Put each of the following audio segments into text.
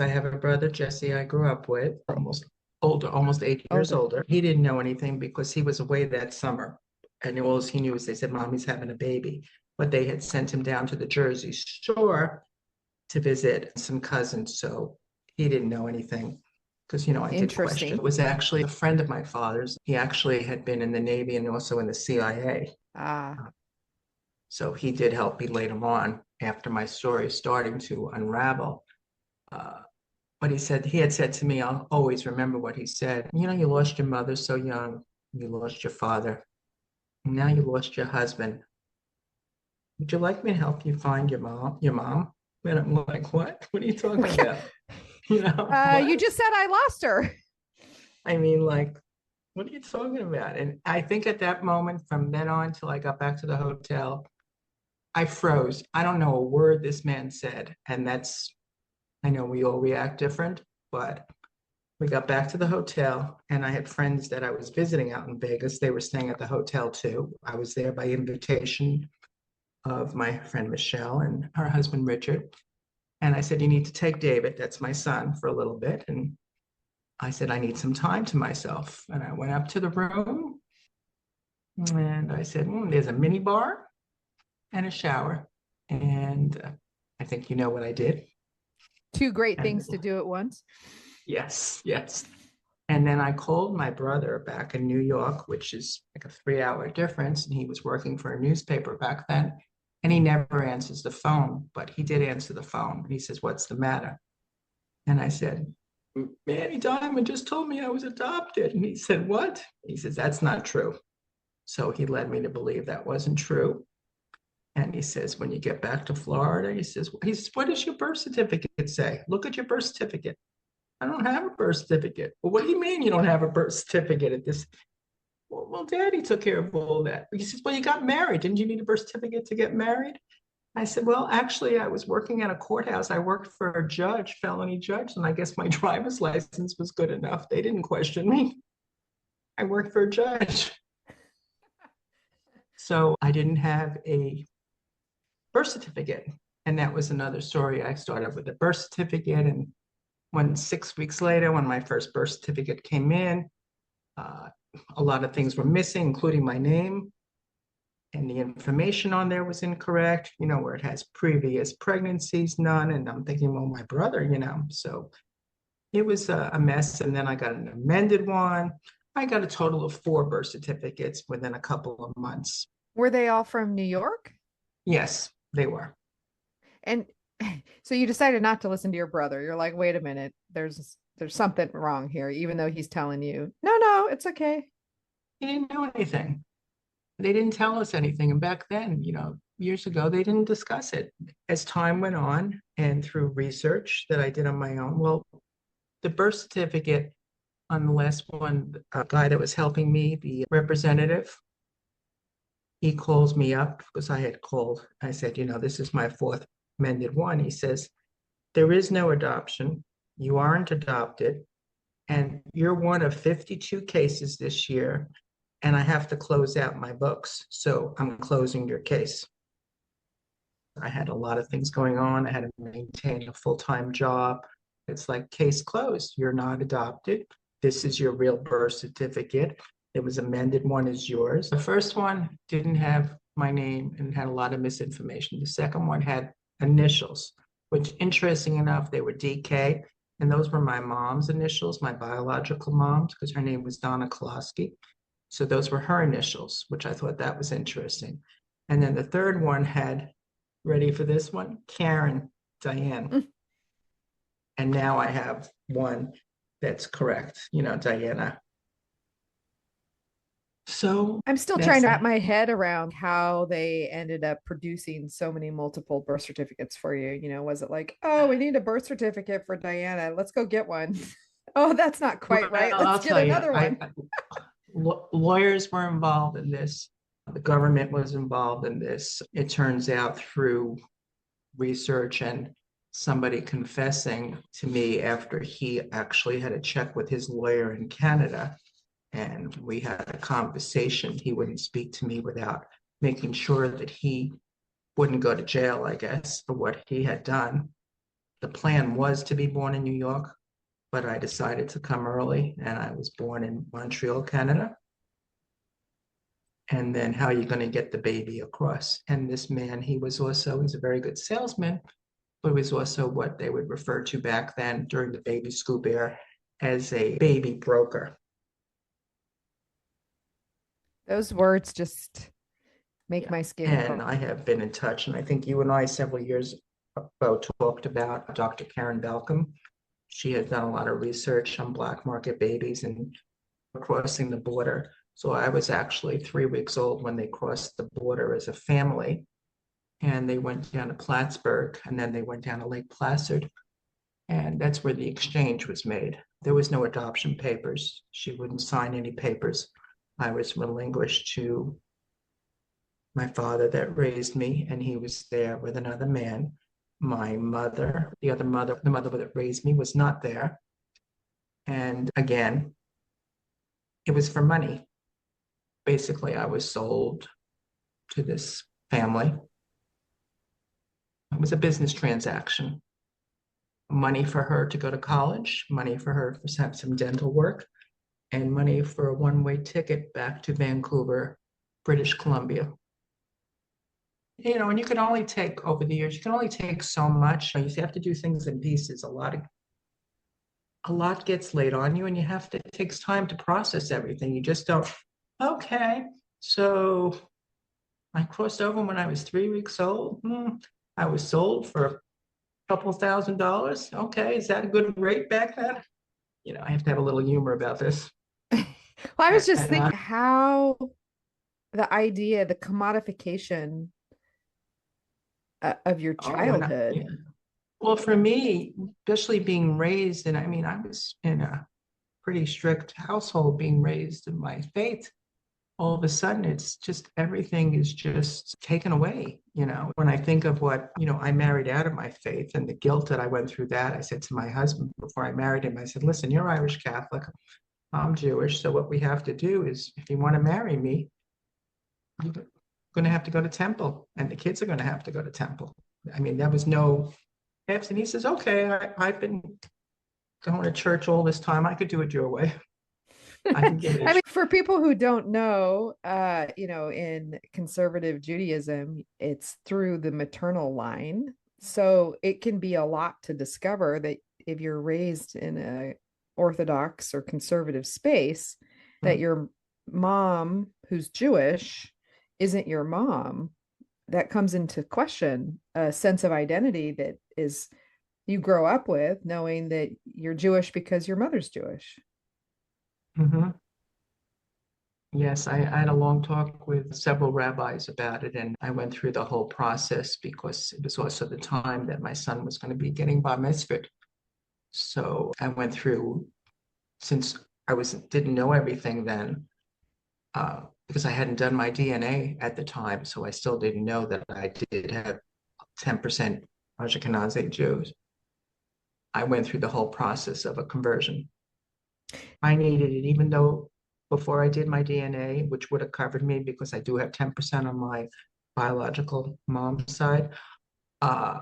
I have a brother, Jesse, I grew up with, almost 8 years Older. older. He didn't know anything because he was away that summer. And all he knew is they said, Mommy's having a baby. But they had sent him down to the Jersey Shore to visit some cousins. So he didn't know anything because, I did question. Interesting. It was actually a friend of my father's. He actually had been in the Navy and also in the CIA. Ah, So he did help me later on after my story starting to unravel. Uh, but he had said to me, I'll always remember what he said. You lost your mother so young, you lost your father, and now you lost your husband. Would you like me to help you find your mom? And I'm like, what? What are you talking about? you What? just said I lost her. I mean, like, what are you talking about? And I think at that moment, from then on till I got back to the hotel, I froze. I don't know a word this man said. And I know we all react different, but we got back to the hotel and I had friends that I was visiting out in Vegas. They were staying at the hotel too. I was there by invitation of my friend Michelle and her husband Richard. And I said, you need to take David, that's my son, for a little bit. And I said, I need some time to myself. And I went up to the room and I said, there's a mini bar and a shower. And I think you know what I did. Two great And things to do at once. yes, yes. And then I called my brother back in New York, which is like a 3 hour difference. And he was working for a newspaper back then. And he never answers the phone, but he did answer the phone. And he says, what's the matter? And I said, Manny Diamond just told me I was adopted. And he said, what? He says, that's not true. So he led me to believe that wasn't true. And he says, when you get back to Florida, he says, what does your birth certificate say? Look at your birth certificate. I don't have a birth certificate. Well, what do you mean you don't have a birth certificate at this? Well, Daddy took care of all that. He says, well, you got married. Didn't you need a birth certificate to get married? I said, well, actually, I was working at a courthouse. I worked for a judge, felony judge, and I guess my driver's license was good enough. They didn't question me. I worked for a judge. So I didn't have a birth certificate. And that was another story. I started with a birth certificate. And when 6 weeks later, when my first birth certificate came in, uh, a lot of things were missing, including my name. And the information on there was incorrect, where it has previous pregnancies, none. And I'm thinking, well, my brother, So it was a mess. And then I got an amended one. I got a total of 4 birth certificates within a couple of months. Were they all from New York? Yes, they were. And so you decided not to listen to your brother. You're like, wait a minute, there's something wrong here, even though he's telling you, no, no, it's okay. He didn't know anything. They didn't tell us anything. And back then, years ago, they didn't discuss it. As time went on and through research that I did on my own, well, the birth certificate on the last one, a guy that was helping me, the representative, he calls me up because I had called. I said, this is my fourth amended one. He says, there is no adoption. You aren't adopted. And you're one of 52 cases this year. And I have to close out my books. So I'm closing your case. I had a lot of things going on. I had to maintain a full-time job. It's like case closed. You're not adopted. This is your real birth certificate. It was amended. One is yours. The first one didn't have my name and had a lot of misinformation. The second one had initials, which interesting enough, they were DK. And those were my mom's initials, my biological mom's, because her name was Donna Kolosky. So those were her initials, which I thought that was interesting. And then the third one had, ready for this one, Karen Diane. Mm. And now I have one that's correct, Diana. So I'm still trying that's to wrap my head around how they ended up producing so many multiple birth certificates for you. Was it like, oh, we need a birth certificate for Diana. Let's go get one. Oh, that's not well, quite right. Let's I'll get tell you, another one. lawyers were involved in this. The government was involved in this. It turns out through research and somebody confessing to me after he actually had a check with his lawyer in Canada. And we had a conversation. He wouldn't speak to me without making sure that he wouldn't go to jail, I guess, for what he had done. The plan was to be born in New York, but I decided to come early and I was born in Montreal, Canada. And then how are you going to get the baby across? And this man, he's a very good salesman, but was also what they would refer to back then during the baby scoop era as a baby broker. Those words just make Yeah. my skin And crawl. I have been in touch, and I think you and I several years ago talked about Dr. Karen Balcom. She had done a lot of research on black market babies and crossing the border. So I was actually 3 weeks old when they crossed the border as a family, and they went down to Plattsburgh, and then they went down to Lake Placid, and that's where the exchange was made. There was no adoption papers. She wouldn't sign any papers. I was relinquished to my father that raised me, and he was there with another man. My mother, the mother that raised me, was not there. And again, it was for money. Basically, I was sold to this family. It was a business transaction. Money for her to go to college, money for her for some dental work, and money for a one-way ticket back to Vancouver, British Columbia. And you can only take over the years, you can only take so much. You have to do things in pieces. A lot gets laid on you, and it takes time to process everything. You just don't, okay, so I crossed over when I was 3 weeks old. I was sold for a couple $1,000s. Okay, is that a good rate back then? I have to have a little humor about this. Well, I was just And thinking how the idea, the commodification of your oh, and yeah. childhood. Well, for me, especially being raised, and I mean, I was in a pretty strict household being raised in my faith. All of a sudden, it's just everything is just taken away. When I think of what, I married out of my faith and the guilt that I went through that, I said to my husband before I married him, I said, listen, you're Irish Catholic, I'm Jewish. So what we have to do is if you want to marry me, you're going to have to go to temple and the kids are going to have to go to temple. I mean, there was no ifs. And he says, okay, I've been going to church all this time. I could do it your way. I can give it I a mean, for people who don't know, in conservative Judaism, it's through the maternal line. So it can be a lot to discover that if you're raised in a Orthodox or conservative space, that mm, your mom, who's Jewish, isn't your mom. That comes into question a sense of identity that is you grow up with, knowing that you're Jewish because your mother's Jewish. mhm. Yes, I had a long talk with several rabbis about it, and I went through the whole process because it was also the time that my son was going to be getting bar mitzvah. So I went through, since I didn't know everything then, because I hadn't done my DNA at the time, so I still didn't know that I did have 10% Ashkenazi Jews. I went through the whole process of a conversion. I needed it, even though before I did my DNA, which would have covered me because I do have 10% on my biological mom's side, uh,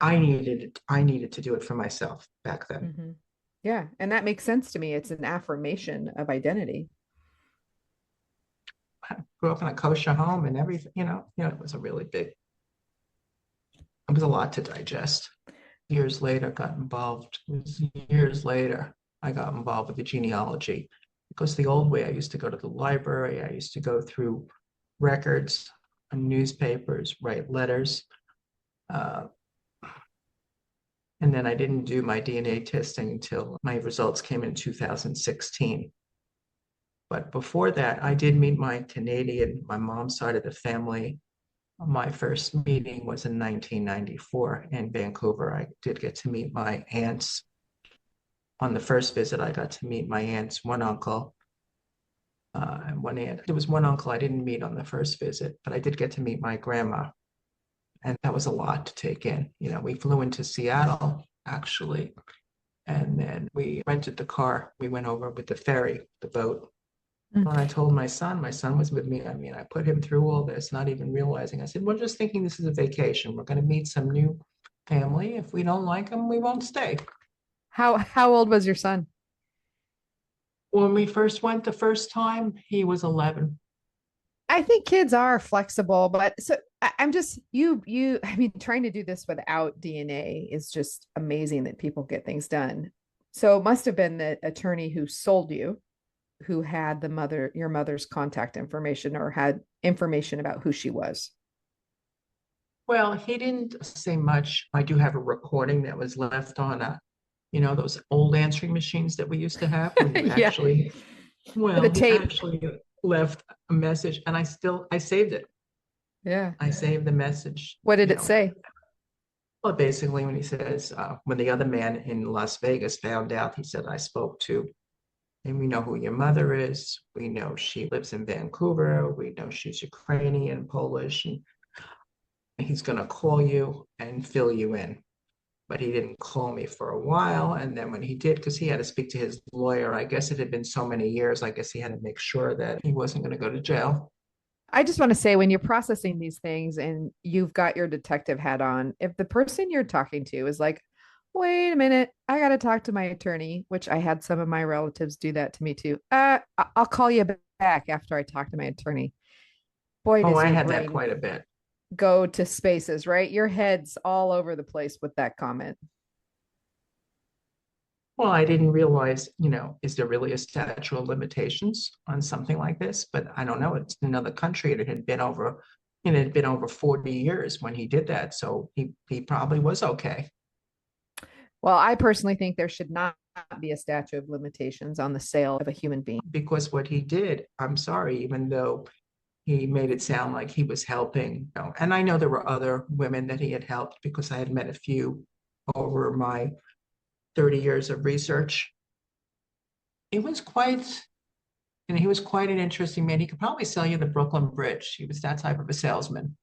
I needed to do it for myself back then. Mm-hmm. Yeah, and that makes sense to me. It's an affirmation of identity. I grew up in a kosher home and everything, it was a lot to digest. Years later, got involved. It was years later, I got involved with the genealogy because the old way I used to go to the library, I used to go through records, newspapers, write letters. Uh, and then I didn't do my DNA testing until my results came in 2016. But before that, I did meet my mom's side of the family. My first meeting was in 1994 in Vancouver. I did get to meet my aunts. On the first visit, I got to meet my aunts, one uncle, and one aunt. There was one uncle I didn't meet on the first visit, but I did get to meet my grandma. And that was a lot to take in. We flew into Seattle, actually, and then we rented the car. We went over with the ferry, the boat. Mm. When I told my son was with me. I mean, I put him through all this, not even realizing. I said, we're just thinking this is a vacation. We're going to meet some new family. If we don't like them, we won't stay. How old was your son? When we first went the first time, he was 11. I think kids are flexible, but so I'm just I mean, trying to do this without DNA is just amazing that people get things done. So it must have been the attorney who sold you who had your mother's contact information or had information about who she was. Well, he didn't say much. I do have a recording that was left on those old answering machines that we used to have where you Yeah. actually, The well, he tape. actually left a message and I saved it. Yeah. I saved the message, What did it say? well, basically when he says, when the other man in Las Vegas found out, he said, I spoke to, and we know who your mother is. We know she lives in Vancouver. We know she's Ukrainian, Polish, and he's going to call you and fill you in. But he didn't call me for a while. And then when he did, because he had to speak to his lawyer, I guess it had been so many years, I guess he had to make sure that he wasn't going to go to jail. I just want to say when you're processing these things and you've got your detective hat on, if the person you're talking to is like, wait a minute, I got to talk to my attorney, which I had some of my relatives do that to me too. I'll call you back after I talk to my attorney. Boy, Oh, does I your had that brain quite a bit. go to spaces, right? Your head's all over the place with that comment. Well, I didn't realize, is there really a statute of limitations on something like this? But I don't know. It's another country. It had been over 40 years when he did that. So he probably was okay. Well, I personally think there should not be a statute of limitations on the sale of a human being. Because what he did, I'm sorry, even though he made it sound like he was helping, and I know there were other women that he had helped because I had met a few over my 30 years of research. It was quite, and he was quite an interesting man. He could probably sell you the Brooklyn Bridge. He was that type of a salesman.